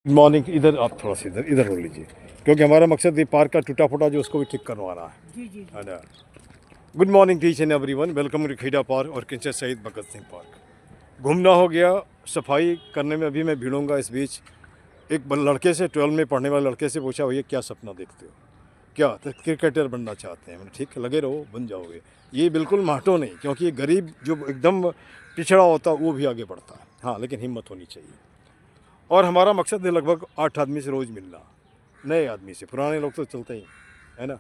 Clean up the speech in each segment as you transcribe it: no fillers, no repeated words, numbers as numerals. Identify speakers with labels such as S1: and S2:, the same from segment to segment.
S1: Good morning. इधर आप थोड़ा सा इधर इधर रोक लीजिए, क्योंकि हमारा मकसद ये पार्क का टूटा फूटा जो उसको भी ठीक करवाना है।
S2: जी जी
S1: है ना। Good morning teach and everyone, welcome to Kheda park और किंचर शहीद भगत सिंह पार्क। घूमना हो गया, सफाई करने में अभी मैं भिड़ूंगा। इस बीच एक लड़के से 12 में पढ़ने वाले लड़के से पूछा, भैया क्या सपना देखते हो? क्या? तो क्रिकेटर बनना चाहते हैं। मैंने ठीक है, लगे रहो, बन जाओगे। ये बिल्कुल माटो नहीं, क्योंकि ये गरीब जो एकदम पिछड़ा होता है वो भी आगे बढ़ता है। हाँ, लेकिन हिम्मत होनी चाहिए। और हमारा मकसद है लगभग 8 आदमी से रोज़ मिलना, नए आदमी से। पुराने लोग तो चलते ही है ना।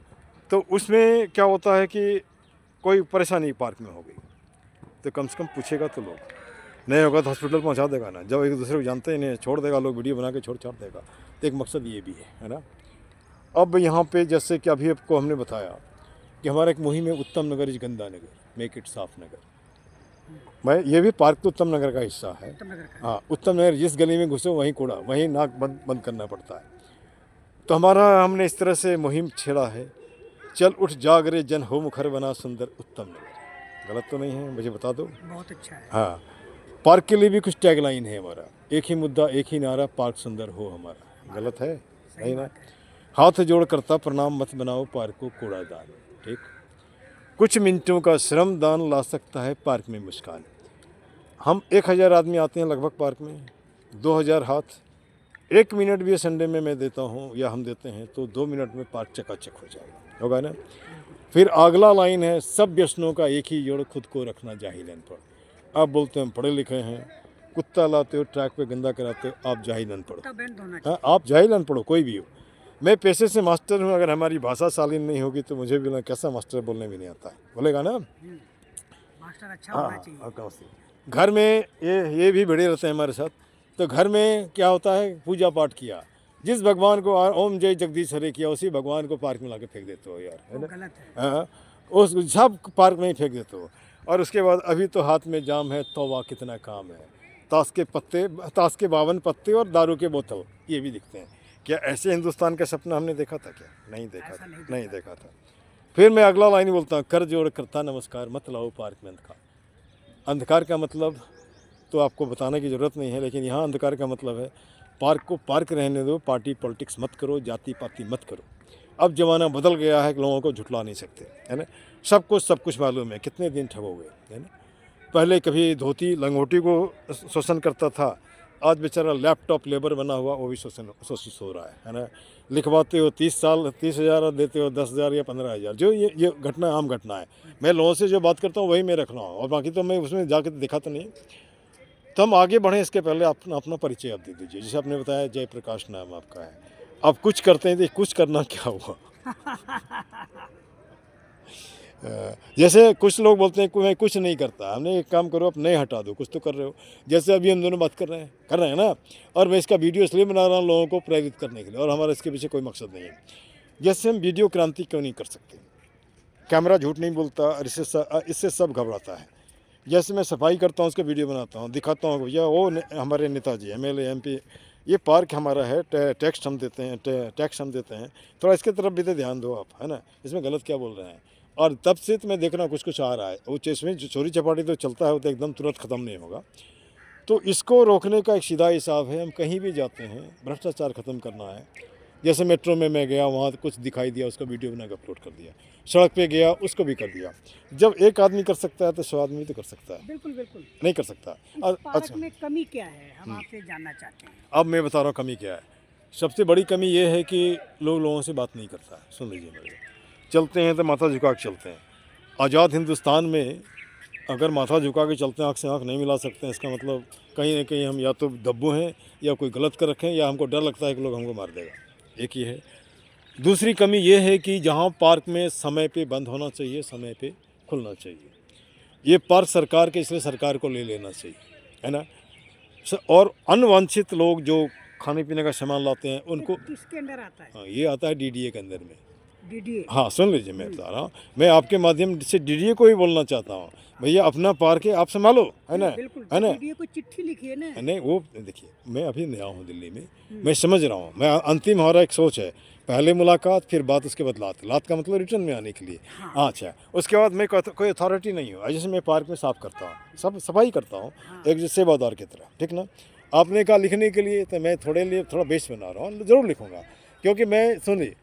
S1: तो उसमें क्या होता है कि कोई परेशानी पार्क में हो गई तो कम से कम पूछेगा तो लोग, नहीं होगा तो हॉस्पिटल पहुंचा देगा ना। जब एक दूसरे को जानते ही नहीं, छोड़ देगा, लोग वीडियो बना के छोड़ छाड़ देगा। तो एक मकसद ये भी है ना। अब यहाँ पे जैसे कि अभी आपको हमने बताया कि हमारा एक मुहिम है उत्तम नगर इज गंदा नगर, मेक इट साफ नगर। मैं ये भी पार्क तो उत्तम नगर का हिस्सा है।
S2: उत्तम नगर का।
S1: हाँ, उत्तम नगर, जिस गली में घुसो वहीं कूड़ा, वहीं नाक बंद बंद करना पड़ता है। तो हमारा हमने इस तरह से मुहिम छेड़ा है, चल उठ जाग रे जन हो मुखर बना सुंदर उत्तम नगर। गलत तो नहीं है? मुझे बता दो।
S2: बहुत अच्छा है।
S1: हाँ, पार्क के लिए भी कुछ टैगलाइन है हमारा, एक ही मुद्दा एक ही नारा, पार्क सुंदर हो हमारा। गलत है? नहीं ना। हाथ जोड़ करता प्रणाम मत बनाओ पार्क को कूड़ादान। ठीक, कुछ मिनटों का श्रम दान ला सकता है पार्क में मुस्कान। हम 1000 आदमी आते हैं लगभग पार्क में, 2000 हाथ। 1 मिनट भी संडे में मैं देता हूँ या हम देते हैं तो 2 मिनट में पार्क चकाचक हो जाएगा, होगा ना। फिर अगला लाइन है, सब व्यसनों का एक ही जोड़, खुद को रखना जाहिल अनपढ़। आप बोलते हैं हम पढ़े लिखे हैं, कुत्ता लाते हो ट्रैक पे गंदा कराते हो, आप जाहिल अनपढ़। हाँ, आप जाहिल अनपढ़ हो, कोई भी हो। मैं पेशे से मास्टर हूँ, अगर हमारी भाषा शालीन नहीं होगी तो मुझे भी कैसा मास्टर बोलने भी नहीं आता है, बोलेगा ना।
S2: मास्टर अच्छा होना चाहिए।
S1: हाँ, घर में ये भी बड़े रहते हैं हमारे साथ। तो घर में क्या होता है, पूजा पाठ किया, जिस भगवान को ओम जय जगदीश हरे किया, उसी भगवान को पार्क में लाके फेंक देते हो यार, है ना।
S2: गलत है।
S1: हाँ, उस सब पार्क में ही फेंक देते हो। और उसके बाद अभी तो हाथ में जाम है, तौबा कितना काम है। ताश के पत्ते, ताश के 52 पत्ते और दारू के बोतल, ये भी दिखते हैं। क्या ऐसे हिंदुस्तान का सपना हमने देखा था? क्या नहीं देखा था, नहीं देखा था। फिर मैं अगला लाइन बोलता हूँ, कर जोड़ करता नमस्कार मत लाओ पार्क में अंधकार। अंधकार का मतलब तो आपको बताने की ज़रूरत नहीं है, लेकिन यहाँ अंधकार का मतलब है पार्क को पार्क रहने दो, पार्टी पॉलिटिक्स मत करो, जाति पाति मत करो। अब ज़माना बदल गया है कि लोगों को झुठला नहीं सकते, है ना। सबको सब कुछ मालूम है, कितने दिन ठगोगे, है ना। पहले कभी धोती लंगोटी को शोषण करता था, आज बेचारा लैपटॉप लेबर बना हुआ वो भी शोषित हो रहा है ना। लिखवाते हो 30 साल 30,000 और देते हो 10,000 या 15,000। जो ये घटना आम घटना है। मैं लोगों से जो बात करता हूँ वही मैं रख रहा हूँ, और बाकी तो मैं उसमें जाकर दिखा तो नहीं। तो हम आगे बढ़ें इसके पहले अपना अपना परिचय आप दे दीजिए। जैसे आपने बताया जयप्रकाश नाम आपका है, आप कुछ करते हैं तो कुछ करना क्या हुआ? जैसे कुछ लोग बोलते हैं कि मैं कुछ नहीं करता, हमने एक काम करो, आप नहीं हटा दो, कुछ तो कर रहे हो। जैसे अभी हम दोनों बात कर रहे हैं ना। और मैं इसका वीडियो इसलिए बना रहा हूँ लोगों को प्रेरित करने के लिए, और हमारा इसके पीछे कोई मकसद नहीं है। जैसे हम वीडियो क्रांति क्यों नहीं कर सकते? कैमरा झूठ नहीं बोलता, और इससे सब घबराता है। जैसे मैं सफाई करता हूँ, उसका वीडियो बनाता हूँ, दिखाता हूँ भैया वो हमारे नेताजी MLA MP, ये पार्क हमारा है, टैक्स हम देते हैं, टैक्स हम देते हैं, थोड़ा इसके तरफ भी तो ध्यान दो आप, है ना। इसमें गलत क्या बोल रहे हैं? और तब से तो मैं देख रहा हूँ कुछ कुछ आ रहा है। वो इसमें जो चोरी चपाटी तो चलता है, वो तो एकदम तुरंत ख़त्म नहीं होगा। तो इसको रोकने का एक सीधा हिसाब है, हम कहीं भी जाते हैं भ्रष्टाचार ख़त्म करना है। जैसे मेट्रो में मैं गया, वहाँ कुछ दिखाई दिया, उसका वीडियो बना के अपलोड कर दिया। सड़क पे गया, उसको भी कर दिया। जब एक आदमी कर सकता है तो 100 आदमी तो कर सकता है।
S2: बिल्कुल बिल्कुल।
S1: नहीं कर सकता।
S2: इस पार्क में कमी क्या है, हम आपसे जानना चाहते हैं।
S1: अब मैं बता रहा हूँ कमी क्या है। सबसे बड़ी कमी ये है कि लोगों से बात नहीं करता है। सुन लीजिए मेरे, चलते हैं तो माथा झुका के चलते हैं। आज़ाद हिंदुस्तान में अगर माथा झुका के चलते हैं, आँख से आँख नहीं मिला सकते हैं, इसका मतलब कहीं ना कहीं हम या तो दब्बू हैं या कोई गलत कर रखें, या हमको डर लगता है कि लोग हमको मार देगा। एक ही है। दूसरी कमी ये है कि जहाँ पार्क में समय पे बंद होना चाहिए, समय पे खुलना चाहिए। ये पार्क सरकार के, इसलिए सरकार को ले लेना चाहिए, है ना। और अनवांछित लोग जो खाने पीने का सामान लाते हैं उनको,
S2: किसके अंदर आता है?
S1: हाँ, ये आता है DDA के अंदर में।
S2: DDA?
S1: हाँ, सुन लीजिए, मैं बता रहा हूँ, मैं आपके माध्यम से DDA को ही बोलना चाहता हूँ, भैया अपना पार्क है, आप संभालो, है ना, है ना।
S2: DDA को चिट्ठी लिखी है ना।
S1: नहीं, वो देखिए, मैं अभी नया हूँ दिल्ली में, मैं समझ रहा हूँ। मैं अंतिम हमारा एक सोच है, पहले मुलाकात फिर बात, उसके बाद लात। लात का मतलब रिटर्न में आने के लिए। हाँ, अच्छा, उसके बाद मैं कोई अथॉरिटी नहीं हूँ। जैसे मैं पार्क में साफ करता हूँ, सब सफाई करता हूँ, एक सेवादार की तरह, ठीक ना। आपने कहा लिखने के लिए, तो मैं थोड़ा बेस बना रहा हूँ, ज़रूर लिखूँगा। क्योंकि मैं सुनिए,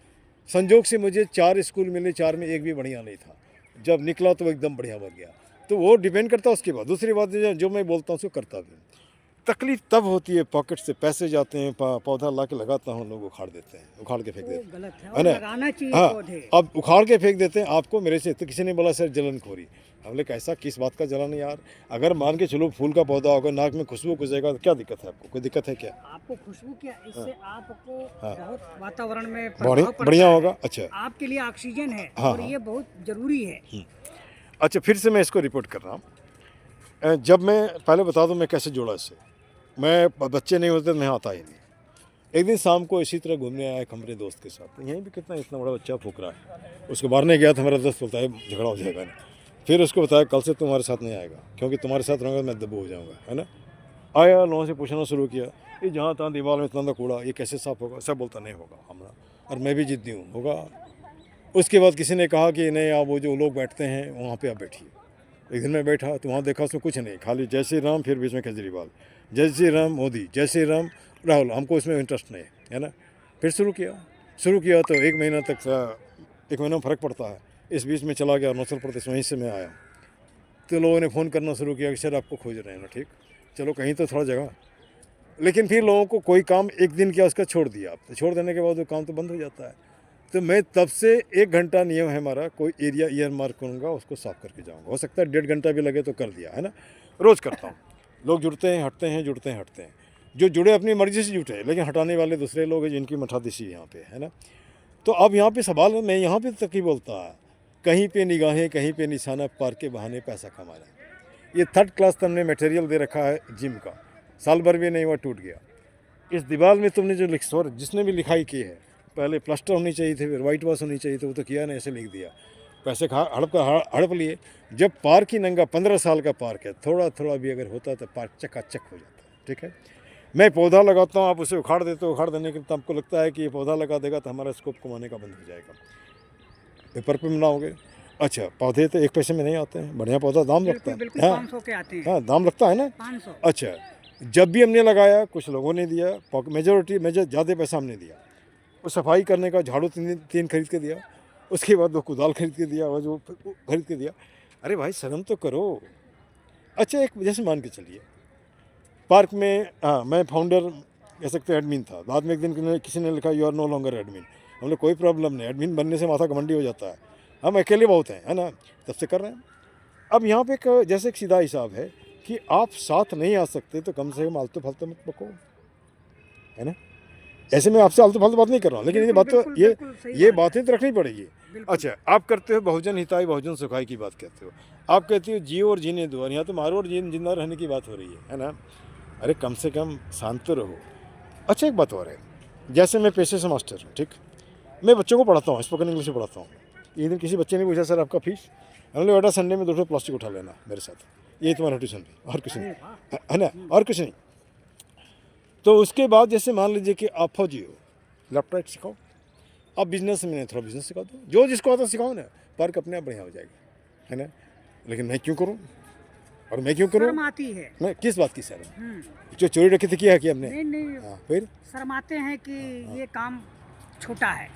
S1: संजोग से मुझे 4 स्कूल मिले, 4 में एक भी बढ़िया नहीं था। जब निकला तो एकदम बढ़िया बन गया। तो वो डिपेंड करता है उसके बाद। दूसरी बात जो मैं बोलता हूँ उसको करता भी हूँ। तकलीफ तब होती है, पॉकेट से पैसे जाते हैं, पौधा ला के लगाता हूँ, लोग उखाड़ देते हैं, उखाड़ के फेंक
S2: वो
S1: देते हैं,
S2: गलत है,
S1: है
S2: और
S1: ना?
S2: लगाना चाहिए
S1: हाँ,
S2: पौधे।
S1: अब उखाड़ के फेंक देते हैं। आपको मेरे से तो किसी ने बोला सर जलनखोरी। हमने कैसा, किस बात का जलन है यार? अगर मान के चलो फूल का पौधा होगा, नाक में खुशबू घुसेगा तो क्या दिक्कत है आपको? कोई दिक्कत है क्या?
S2: आपको खुशबू क्या, इससे आपको
S1: हाँ।
S2: बहुत वातावरण में
S1: बढ़िया
S2: प्रभाव पड़ता
S1: बढ़िया
S2: है।
S1: होगा। अच्छा
S2: आपके लिए ऑक्सीजन है,
S1: हाँ,
S2: और
S1: हाँ।
S2: ये बहुत जरूरी है।
S1: अच्छा, फिर से मैं इसको रिपोर्ट कर रहा हूँ। जब मैं पहले बता दूं मैं कैसे जुड़ा इससे। मैं बच्चे नहीं होते तो मैं आता ही नहीं। एक दिन शाम को इसी तरह घूमने आया एक हमारे दोस्त के साथ। यहीं भी कितना इतना बड़ा बच्चा फूक रहा है। उसको मारने गया था, मेरा दोस्त बोलता है झगड़ा हो जाएगा ना। फिर उसको बताया कल से तुम्हारे साथ नहीं आएगा, क्योंकि तुम्हारे साथ रहूँगा मैं दबू हो जाऊँगा, है ना? आया, लोगों से पूछना शुरू किया, ये जहाँ तहाँ दीवार में इतना कूड़ा, ये कैसे साफ़ होगा? सब बोलता नहीं होगा हमारा, और मैं भी जिद्दी हूँ, होगा। उसके बाद किसी ने कहा कि नहीं, आप वो जो लोग बैठते हैं वहाँ पे आप बैठिए। एक दिन मैं बैठा तो वहाँ देखा उसमें कुछ नहीं, खाली जय श्री राम, फिर बीच में केजरीवाल, जय श्री राम मोदी, जय श्री राम राहुल। हमको इसमें इंटरेस्ट नहीं है ना। फिर शुरू किया तो 1 महीना तक 1 महीना में फ़र्क पड़ता है। इस बीच में चला गया अरुणाचल प्रदेश, वहीं से मैं आया। तो लोगों ने फ़ोन करना शुरू किया कि सर आपको खोज रहे हैं ना। ठीक, चलो कहीं तो थोड़ा जगह। लेकिन फिर लोगों को कोई काम एक दिन किया, उसका छोड़ दिया। तो छोड़ देने के बाद वो काम तो बंद हो जाता है। तो मैं तब से 1 घंटा नियम है हमारा, कोई एरिया ईयर मार्क करूँगा, उसको साफ़ करके जाऊँगा। हो सकता है 1.5 घंटा भी लगे तो कर दिया, है ना? रोज़ करता हूँ। लोग जुड़ते हैं, हटते हैं, जुड़ते हैं, हटते हैं। जो जुड़े अपनी मर्ज़ी से जुटे, लेकिन हटाने वाले दूसरे लोग हैं जिनकी मठाधीशी यहाँ पे, है ना? तो अब यहाँ पे सवाल है, मैं यहाँ पे तक ही बोलता है, कहीं पे निगाहें, कहीं पे निशाना, पार के बहाने पैसा कमाना। ये 3rd क्लास तुमने मटेरियल दे रखा है जिम का, साल भर भी नहीं हुआ टूट गया। इस दीवार में तुमने जो जिसने भी लिखाई की है, पहले प्लास्टर होनी चाहिए थी, फिर वाइट वॉश होनी चाहिए थी, वो तो किया नहीं, ऐसे लिख दिया। पैसे हड़प लिए। जब पार्क ही नंगा 15 साल का पार्क है, थोड़ा थोड़ा भी अगर होता तो पार्क चकाचक हो जाता है। ठीक है, मैं पौधा लगाता हूँ, आप उसे उखाड़ देते हो। उखाड़ देने के तो आपको लगता है कि ये पौधा लगा देगा तो हमारा स्कोप कमाने का बंद हो जाएगा, पेपर पे बनाओगे। अच्छा, पौधे तो 1 पैसे में नहीं आते हैं, बढ़िया पौधा दाम लगता है।
S2: बिल्कुल
S1: हाँ
S2: 500 के आते हैं।
S1: हाँ, दाम लगता है ना।
S2: 500।
S1: अच्छा, जब भी हमने लगाया कुछ लोगों ने दिया, मेजर ज़्यादा पैसा हमने दिया। वो सफाई करने का झाड़ू 3 खरीद के दिया, उसके बाद वो कुदाल खरीद के दिया, और जो खरीद के दिया। अरे भाई शर्म तो करो। अच्छा, एक जैसे मान के चलिए पार्क में, हाँ मैं फाउंडर कह सकते एडमिन था। बाद में एक दिन किसी ने लिखा you are no longer admin. हमने कोई प्रॉब्लम नहीं, एडमिन बनने से माथा घमंडी हो जाता है। हम अकेले बहुत हैं, है ना, तब से कर रहे हैं। अब यहाँ पे जैसे एक सीधा हिसाब है कि आप साथ नहीं आ सकते तो कम से कम आलतू फालतू मत बको, है ना? ऐसे में आपसे आलतू फालतू बात नहीं कर रहा हूँ, लेकिन ये बात तो ये बातें तो रखनी पड़ेगी। अच्छा, आप करते हो बहुजन हिताय बहुजन सुखाय की बात कहते हो। आप कहते हो जियो और जीने दो, और यहाँ तो मारो और जिंदा रहने की बात हो रही है ना? अरे कम से कम शांत तो रहो। अच्छा, एक बात और है, जैसे मैं पेशे से मास्टर हूँ, ठीक, मैं बच्चों को पढ़ाता हूँ, स्पोकन इंग्लिश पढ़ाता हूँ। एक दिन किसी बच्चे ने पूछा सर आपका फीस? हमने बेटा संडे में 2 प्लास्टिक उठा लेना मेरे साथ, यही तुम्हारा ट्यूशन भी, और कुछ नहीं, है ना, और कुछ नहीं। तो उसके बाद जैसे मान लीजिए कि आप फौजी हो, लैपटॉप सिखाओ। आप बिजनेस में थोड़ा बिजनेस सिखा दो, जो जिसको आता सिखाओ ना, पार्क अपने आप बढ़िया हो जाएगा, है ना? लेकिन मैं क्यों करूँ, और मैं क्यों करूँ?
S2: शर्म आती है।
S1: मैं किस बात की शर्म? जो चोरी रखी थी किया कि हमने?
S2: नहीं,
S1: हाँ, फिर
S2: शर्माते हैं कि ये काम छोटा है।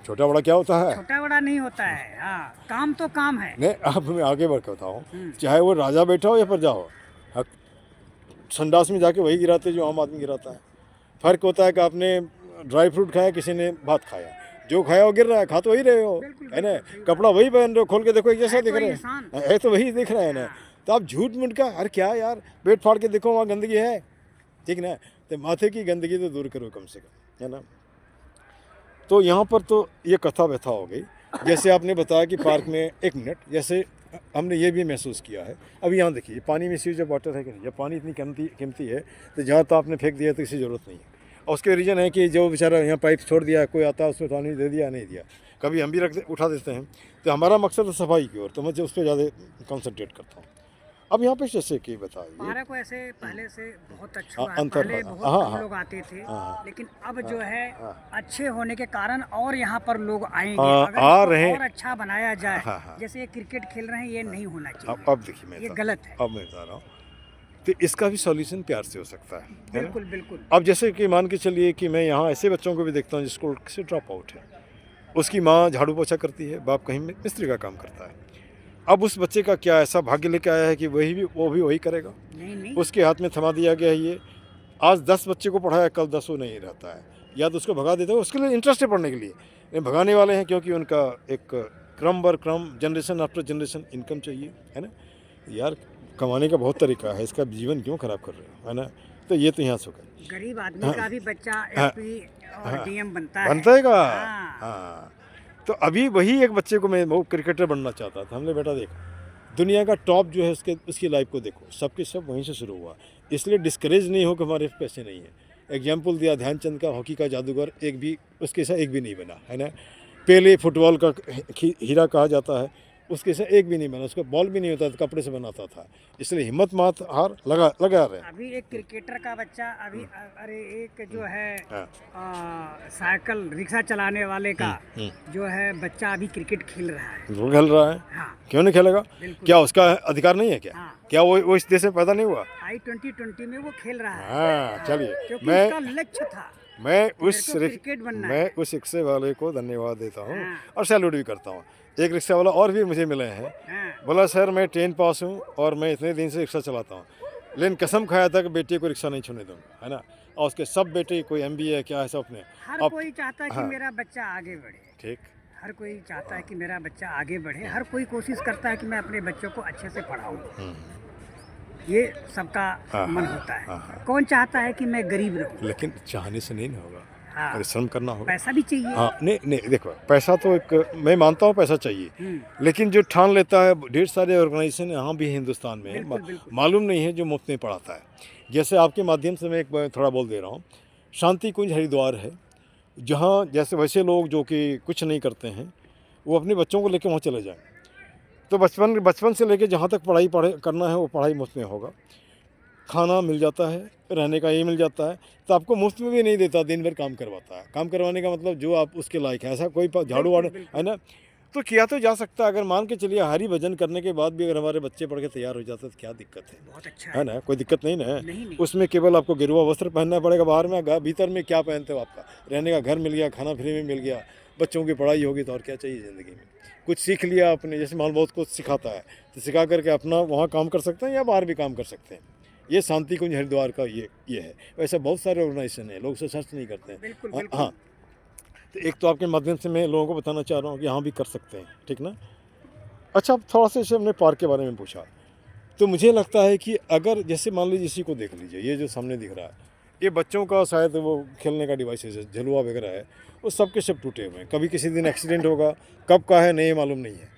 S1: छोटा बड़ा क्या होता है?
S2: छोटा बड़ा नहीं होता है। हाँ, काम तो काम है।
S1: नहीं, अब मैं आगे बढ़ के बताऊँ, चाहे वो राजा बैठा हो या प्रजा हो, संडास में जाके वही गिराते जो आम आदमी गिराता है। फ़र्क होता है कि आपने ड्राई फ्रूट खाया, किसी ने भात खाया, जो खाया वो गिर रहा है, खा तो वही रहे हो, है ना? कपड़ा वही पहन रहे हो, खोल के देखो एक जैसा दिख रहे हैं, है तो वही दिख रहा है ना। तो आप झूठ मूठ का, अरे क्या यार, पेट फाड़ के देखो वहाँ गंदगी है, ठीक ना? तो माथे की गंदगी तो दूर करो कम से कम, है ना? तो यहाँ पर तो ये कथा व्यथा हो गई। जैसे आपने बताया कि पार्क में 1 मिनट, जैसे हमने ये भी महसूस किया है। अब यहाँ देखिए, पानी में सीज वाटर है कि नहीं? जब पानी इतनी कीमती है तो जहाँ तो आपने फेंक दिया तो किसी ज़रूरत नहीं है। और उसके रीज़न है कि जो बेचारा यहाँ पाइप छोड़ दिया, कोई आता है उसमें पानी दे दिया, नहीं दिया, कभी हम भी उठा देते हैं। तो हमारा मकसद है सफाई की ओर, तो मैं उस पर ज़्यादा कंसंट्रेट करता हूँ। अब यहाँ पे जैसे कि बताइए,
S2: पार्क वैसे पहले से बहुत अच्छा
S1: हाँ,
S2: हुआ है।
S1: अंतर
S2: पहले
S1: हाँ,
S2: बहुत
S1: हाँ,
S2: कम लोग आते थे,
S1: हाँ,
S2: लेकिन अब जो है
S1: हाँ,
S2: अच्छे होने के कारण और यहाँ पर लोग आएंगे।
S1: हाँ,
S2: अगर
S1: आ
S2: इसको
S1: रहे हैं।
S2: और अच्छा बनाया जाए,
S1: हाँ, हाँ।
S2: जैसे ये क्रिकेट खेल रहे हैं, ये नहीं होना चाहिए।
S1: अब देखिए मैं
S2: ये
S1: बता-
S2: गलत है।
S1: अब मैं बता रहा हूँ, तो इसका भी सॉल्यूशन प्यार से हो सकता है ना।
S2: बिल्कुल बिल्कुल।
S1: अब जैसे कि मान के चलिए कि मैं यहाँ ऐसे बच्चों को भी देखता हूँ जिसको से ड्रॉप आउट है, उसकी माँ झाड़ू पोछा करती है, बाप कहीं मिस्त्री का काम करता है। अब उस बच्चे का क्या ऐसा भाग्य लेके आया है कि वो भी वही करेगा?
S2: नहीं
S1: उसके हाथ में थमा दिया गया है ये, आज 10 बच्चे को पढ़ाया, कल 10 नहीं रहता है, या तो उसको भगा देता है, उसके लिए इंटरेस्ट है पढ़ने के लिए, ये भगाने वाले हैं क्योंकि उनका एक क्रम बर क्रम, जनरेशन आफ्टर जनरेशन इनकम चाहिए, है ना। यार कमाने का बहुत तरीका है, इसका जीवन क्यों खराब कर रहे हो, है ना। तो ये तो यहाँ से होगा।
S2: गरीब आदमी का भी बच्चा एसपी और डीएम बनता है।
S1: बनता
S2: हाँ।
S1: हाँ। तो अभी वही एक बच्चे को मैं वो क्रिकेटर बनना चाहता था, हमने बेटा देख दुनिया का टॉप जो है उसकी लाइफ को देखो, सबके सब वहीं से शुरू हुआ, इसलिए डिस्करेज नहीं हो कि हमारे पैसे नहीं है। एग्जाम्पल दिया ध्यानचंद का, हॉकी का जादूगर, एक भी उसके साथ एक भी नहीं बना, है ना। पहले फुटबॉल का हीरा कहा जाता है, उसके साथ एक भी नहीं बना, उसका बॉल भी नहीं होता था, कपड़े से बनाता था, इसलिए हिम्मत मात हार लगा रहे।
S2: अभी एक क्रिकेटर का बच्चा अभी अरे एक जो है
S1: हाँ।
S2: साइकिल रिक्शा चलाने वाले का जो है बच्चा अभी क्रिकेट खेल रहा है।
S1: वो खेल रहा है।
S2: हाँ।
S1: क्यों नहीं खेलेगा? क्या उसका अधिकार नहीं है क्या?
S2: हाँ।
S1: क्या वो इस देश में पैदा नहीं हुआ?
S2: I-20 में वो खेल रहा है।
S1: हाँ, चलिए
S2: क्योंकि
S1: मैं
S2: उसका लक्ष्य था
S1: मैं
S2: क्रिकेट बनना है।
S1: उस रिक्शे वाले को धन्यवाद देता हूँ
S2: हाँ।
S1: और सैल्यूट भी करता हूँ। एक रिक्शा वाला और भी मुझे मिले हैं,
S2: हाँ।
S1: बोला सर मैं 10 पास हूँ और मैं इतने दिन से रिक्शा चलाता हूँ, लेकिन कसम खाया था कि बेटे को रिक्शा नहीं छूने दूँगा, है ना। और उसके सब बेटे कोई MBA क्या है सब अपने
S2: हर कोई चाहता है कि
S1: हाँ।
S2: मेरा बच्चा आगे बढ़े।
S1: ठीक।
S2: हर कोई चाहता है कि मेरा बच्चा आगे बढ़े, हर कोई कोशिश करता है कि मैं अपने बच्चों को अच्छे से पढ़ाऊँ। ये सबका मन होता है। कौन चाहता है कि मैं गरीब रहूँ?
S1: लेकिन चाहने से नहीं ना होगा,
S2: हाँ।
S1: परिश्रम करना होगा।
S2: पैसा भी चाहिए।
S1: हाँ, नहीं देखो, पैसा तो एक मैं मानता हूँ पैसा चाहिए, लेकिन जो ठान लेता है, ढेर सारे ऑर्गेनाइजेशन यहाँ भी हिंदुस्तान में
S2: बिल्कुल।
S1: मालूम नहीं है जो मुफ्त में पढ़ाता है। जैसे आपके माध्यम से मैं एक थोड़ा बोल दे रहा हूँ, शांति कुंज हरिद्वार है, जहाँ जैसे वैसे लोग जो कि कुछ नहीं करते हैं वो अपने बच्चों को लेकर वहाँ चले जाएँ, तो बचपन से लेकर जहाँ तक पढ़ाई करना है वो पढ़ाई मुफ्त में होगा, खाना मिल जाता है, रहने का ये मिल जाता है, तो आपको मुफ्त में भी नहीं देता, दिन भर काम करवाता है। काम करवाने का मतलब जो आप उसके लायक है, ऐसा कोई झाड़ू वाड़ू है ना, तो किया तो जा सकता है। अगर मान के चलिए हरी भजन करने के बाद भी अगर हमारे बच्चे पढ़ के तैयार हो जाते तो क्या दिक्कत है?
S2: बहुत अच्छा
S1: है ना, कोई दिक्कत नहीं ना है।
S2: नहीं।
S1: उसमें केवल आपको गेरुआ वस्त्र पहनना पड़ेगा, बाहर में भीतर में क्या पहनते हो, आपका रहने का घर मिल गया, खाना फ्री में मिल गया, बच्चों की पढ़ाई होगी, तो और क्या चाहिए ज़िंदगी में। कुछ सीख लिया आपने, जैसे मान बहुत कुछ सिखाता है तो सिखा करके अपना वहाँ काम कर सकते हैं या बाहर भी काम कर सकते हैं। ये शांति कुंज हरिद्वार का ये है। वैसे बहुत सारे ऑर्गेनाइजेशन है, लोग उसे सर्च नहीं करते हैं।
S2: बिल्कुल।
S1: हाँ, तो एक तो आपके माध्यम से मैं लोगों को बताना चाह रहा हूँ कि यहाँ भी कर सकते हैं, ठीक ना। अच्छा, अब थोड़ा सा जैसे हमने पार्क के बारे में पूछा, तो मुझे लगता है कि अगर जैसे मान लीजिए इसी को देख लीजिए, ये जो सामने दिख रहा है, ये बच्चों का शायद वो खेलने का डिवाइस है, झलुआ वगैरह है, वो सबके सब टूटे हुए हैं। कभी किसी दिन एक्सीडेंट होगा, कब का है नहीं मालूम नहीं है,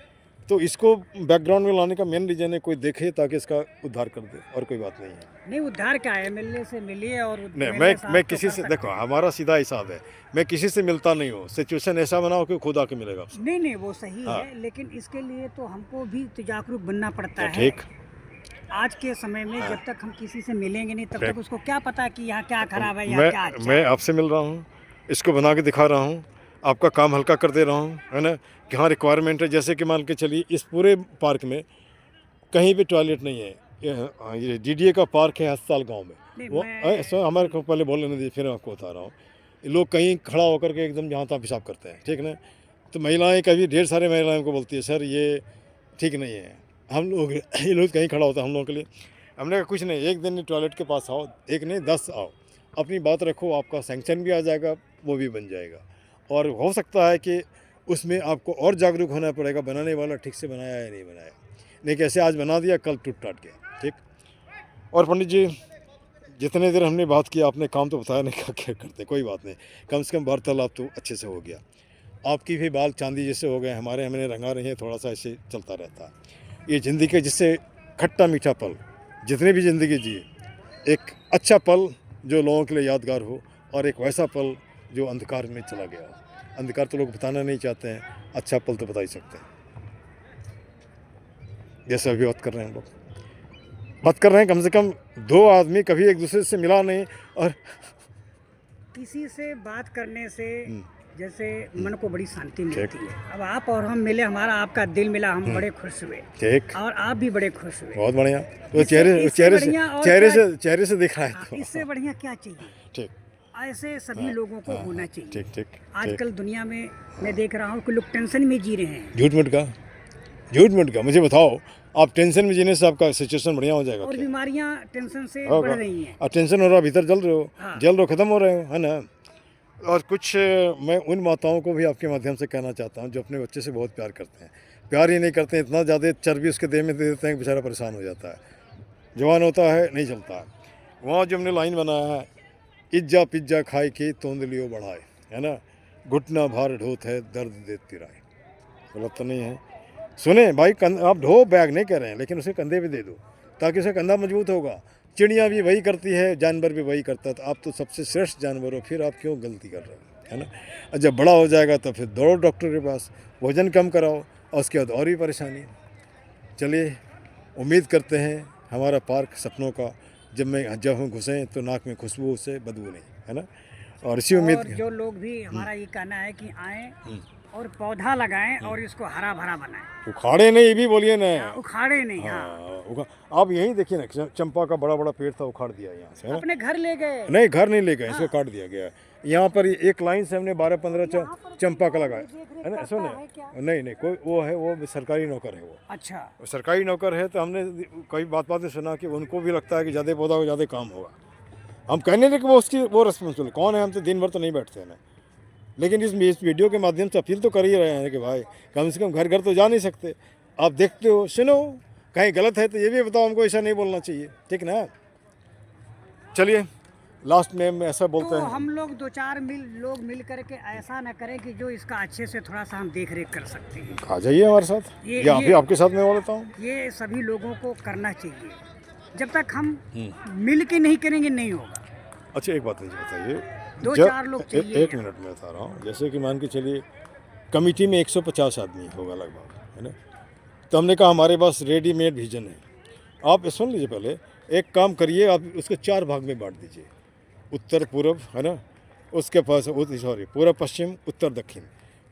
S1: तो इसको बैकग्राउंड में लाने का मेन रीजन है कोई देखे ताकि इसका उद्धार कर दे, और कोई बात नहीं है।
S2: नहीं, उद्धार क्या है, मिलने से मिलिए और
S1: नहीं, मैं किसी से, देखो हमारा सीधा हिसाब है, मैं किसी से मिलता नहीं हूँ, सिचुएशन ऐसा बनाओ कि खुद आके मिलेगा आपसे।
S2: नहीं वो सही है, लेकिन इसके लिए तो हमको भी तो जागरूक बनना पड़ता है।
S1: ठीक।
S2: आज के समय में जब तक हम किसी से मिलेंगे नहीं तब तक उसको क्या पता कि यहाँ क्या खराब है या क्या अच्छा।
S1: मैं आपसे मिल रहा हूँ, इसको बना के दिखा रहा हूँ, आपका काम हल्का कर दे रहा हूँ, है ना। कि हाँ रिक्वायरमेंट है, जैसे कि मान के चलिए इस पूरे पार्क में कहीं भी टॉयलेट नहीं है। ये DDA का पार्क है अस्पताल गांव में, वो हमारे को पहले बोलने नहीं दी, फिर आपको बता रहा हूँ। लोग कहीं खड़ा होकर के एकदम जहाँ तहाँ पेशाब करते हैं, ठीक ना। तो महिलाएं कभी ढेर सारे महिलाएं को बोलती है सर ये ठीक नहीं है, हम लोग ये लोग कहीं खड़ा होता है हम लोगों के लिए। हमने कहा कुछ नहीं, एक दिन टॉयलेट के पास आओ, एक नहीं 10 आओ, अपनी बात रखो, आपका सैंक्शन भी आ जाएगा, वो भी बन जाएगा। और हो सकता है कि उसमें आपको और जागरूक होना पड़ेगा, बनाने वाला ठीक से बनाया या नहीं बनाया, नहीं कैसे आज बना दिया कल टूट टाट गया, ठीक। और पंडित जी जितने देर हमने बात किया, आपने काम तो बताया नहीं क्या करते, कोई बात नहीं, कम से कम वार्तालाप तो अच्छे से हो गया। आपकी भी बाल चांदी जैसे हो गए, हमारे हमने रंगा रही है, थोड़ा सा ऐसे चलता रहता है। ये ज़िंदगी के जिससे खट्टा मीठा पल, जितने भी ज़िंदगी जिए, एक अच्छा पल जो लोगों के लिए यादगार हो, और एक वैसा पल जो अंधकार में चला गया हो। अंधकार तो लोग बताना नहीं चाहते हैं, अच्छा पल तो बता ही सकते हैं। जैसे अभी बात कर रहे हैं, हम लोग बात कर रहे हैं, कम से कम 2 आदमी कभी एक दूसरे से मिला नहीं, और
S2: किसी से बात करने से जैसे मन को बड़ी शांति मिलती है। अब आप और हम मिले, हमारा आपका दिल मिला, हम बड़े खुश हुए
S1: ठीक,
S2: और आप भी बड़े खुश हुए।
S1: बहुत बढ़िया। तो
S2: इससे बढ़िया और
S1: चेहरे से दिख रहा है तो
S2: इससे बढ़िया क्या चाहिए?
S1: ठीक,
S2: ऐसे सभी लोगों को होना चाहिए।
S1: ठीक ठीक।
S2: आजकल दुनिया में मैं देख रहा हूँ कि लोग टेंशन में जी रहे हैं
S1: झूठ मूठ का मुझे बताओ, आप टेंशन में जीने से आपका सिचुएशन बढ़िया हो जाएगा
S2: और
S1: क्या?
S2: बीमारियां टेंशन से
S1: होगा।
S2: बढ़ रही हैं।
S1: आप टेंशन हो रहा, भीतर जल रहे हो,
S2: हाँ।
S1: जल रहे हो, खत्म हो रहे हो, है ना। और कुछ मैं उन माताओं को भी आपके माध्यम से कहना चाहता हूँ जो अपने बच्चे से बहुत प्यार करते हैं, प्यार ही नहीं करते हैं, इतना ज़्यादा चर्बी उसके देह में दे देते हैं कि बेचारा परेशान हो जाता है, जवान होता है नहीं चलता है। वहाँ जो हमने लाइन बनाया है, इज्जा पिज्जा खाए के तोंदलियो बढ़ाए, है ना, घुटना भार ढोत है दर्द देती राय। गलत तो नहीं है? सुने भाई, आप ढो बैग नहीं कह रहे हैं, लेकिन उसे कंधे पे दे दो ताकि उसका कंधा मजबूत होगा। चिड़िया भी वही करती है, जानवर भी वही करता है, तो आप तो सबसे श्रेष्ठ जानवर हो, फिर आप क्यों गलती कर रहे हो, है ना। और जब बड़ा हो जाएगा तो फिर दौड़ो डॉक्टर के पास, वजन कम कराओ और उसके बाद और भी परेशानी। चलिए, उम्मीद करते हैं हमारा पार्क सपनों का जब हम घुसें तो नाक में खुशबू से बदबू नहीं, है ना। और इसी
S2: और
S1: उम्मीद
S2: जो लोग भी, हमारा ये कहना है कि आएँ और पौधा लगाएं और इसको हरा भरा बनाएं।
S1: उखाड़े नहीं, ये भी बोलिए ना।
S2: उखाड़े नहीं। हाँ,
S1: हाँ, आप यहीं देखिए ना, चंपा का बड़ा बड़ा पेड़ था, उखाड़ दिया यहाँ से, है ना?
S2: अपने घर ले गए।
S1: नहीं, घर नहीं ले गए, इसको काट दिया गया। यहाँ पर एक लाइन से हमने 12-15 चंपा का लगाया, है ना। सुने, नहीं कोई वो है, वो सरकारी नौकर है वो।
S2: अच्छा,
S1: वो सरकारी नौकर है, तो हमने कई बात में सुना कि उनको भी लगता है कि ज़्यादा पौधा हो ज़्यादा काम होगा। हम कहने लगे कि वो उसकी वो रिस्पॉन्सिबल कौन है, हम तो दिन भर तो नहीं बैठते हैं ना। लेकिन इस वीडियो के माध्यम से अपील तो कर ही रहे हैं कि भाई कम से कम घर घर तो जा नहीं सकते, आप देखते हो, सुनो, कहीं गलत है तो ये भी बताओ, हमको ऐसा नहीं बोलना चाहिए, ठीक ना। चलिए, लास्ट में हम ऐसा बोलते
S2: तो
S1: हैं,
S2: हम लोग 2-4 लोग मिल करके ऐसा न करें कि जो इसका अच्छे से थोड़ा सा हम देख रेख कर सकते हैं।
S1: आ जाइए हमारे साथ, या आप भी आपके साथ मैं बोल लेता हूँ।
S2: ये सभी लोगों को करना चाहिए, जब तक हम मिल के नहीं करेंगे नहीं होगा।
S1: अच्छा, एक बात मुझे बताइए,
S2: 2-4 लोग चाहिए।
S1: एक मिनट में बता रहा हूँ। जैसे कि मान के चलिए कमेटी में 150 आदमी होगा लगभग, है ना। तो हमने कहा हमारे पास रेडीमेड विजन है, आप सुन लीजिए। पहले एक काम करिए, आप उसको 4 भाग में बांट दीजिए, उत्तर पूर्व, है ना, उसके पास पूर्व पश्चिम उत्तर दक्षिण,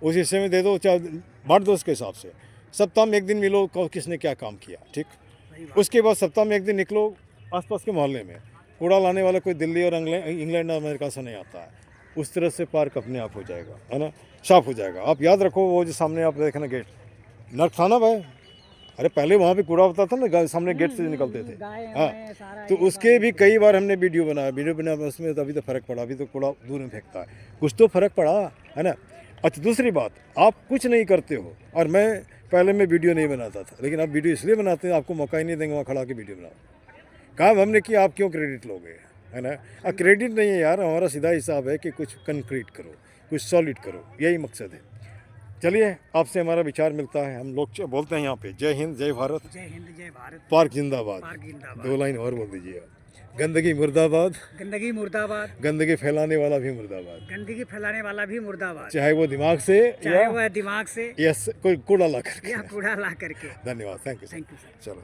S1: उस हिस्से में दे दो, बांट दो उसके हिसाब से। सप्ताह में एक दिन मिलो, किसने क्या काम किया, ठीक। उसके बाद सप्ताह में एक दिन निकलो आसपास के मोहल्ले में, कूड़ा लाने वाला कोई दिल्ली और इंग्लैंड और अमेरिका से नहीं आता है, उस तरह से पार्क अपने आप हो जाएगा, है ना, साफ हो जाएगा। आप याद रखो, वो जो सामने आप देखना गेट नर्क था ना भाई, अरे पहले वहाँ पे कूड़ा होता था ना, सामने गेट से निकलते थे। हाँ, तो उसके भी कई बार हमने वीडियो बनाया, उसमें तो अभी तो फ़र्क पड़ा, अभी तो कूड़ा दूर में फेंकता है, कुछ तो फ़र्क पड़ा, है ना। अच्छा, दूसरी बात, आप कुछ नहीं करते हो, और पहले मैं वीडियो नहीं बनाता था, लेकिन आप वीडियो इसलिए बनाते हैं, आपको मौका ही नहीं देंगे वहाँ खड़ा के वीडियो बनाओ। काम हमने किया, आप क्यों क्रेडिट लोगे, है ना। क्रेडिट नहीं है यार, हमारा सीधा हिसाब है कि कुछ कंक्रीट करो, कुछ सॉलिड करो, यही मकसद है। चलिए, आपसे हमारा विचार मिलता है, हम लोग बोलते हैं यहाँ पे, जय हिंद जय भारत,
S2: जय हिंद जय भारत,
S1: पार्क जिंदाबाद। 2 लाइन और बोल दीजिए आप। गंदगी मुर्दाबाद,
S2: गंदगी मुर्दाबाद,
S1: गंदगी फैलाने वाला भी मुर्दाबाद,
S2: गंदगी फैलाने वाला भी मुर्दाबाद,
S1: चाहे वो दिमाग से,
S2: चाहे वह दिमाग से
S1: या कोई कूड़ा ला करके,
S2: या कूड़ा ला करके।
S1: धन्यवाद, थैंक यू
S2: सर।
S1: चलो।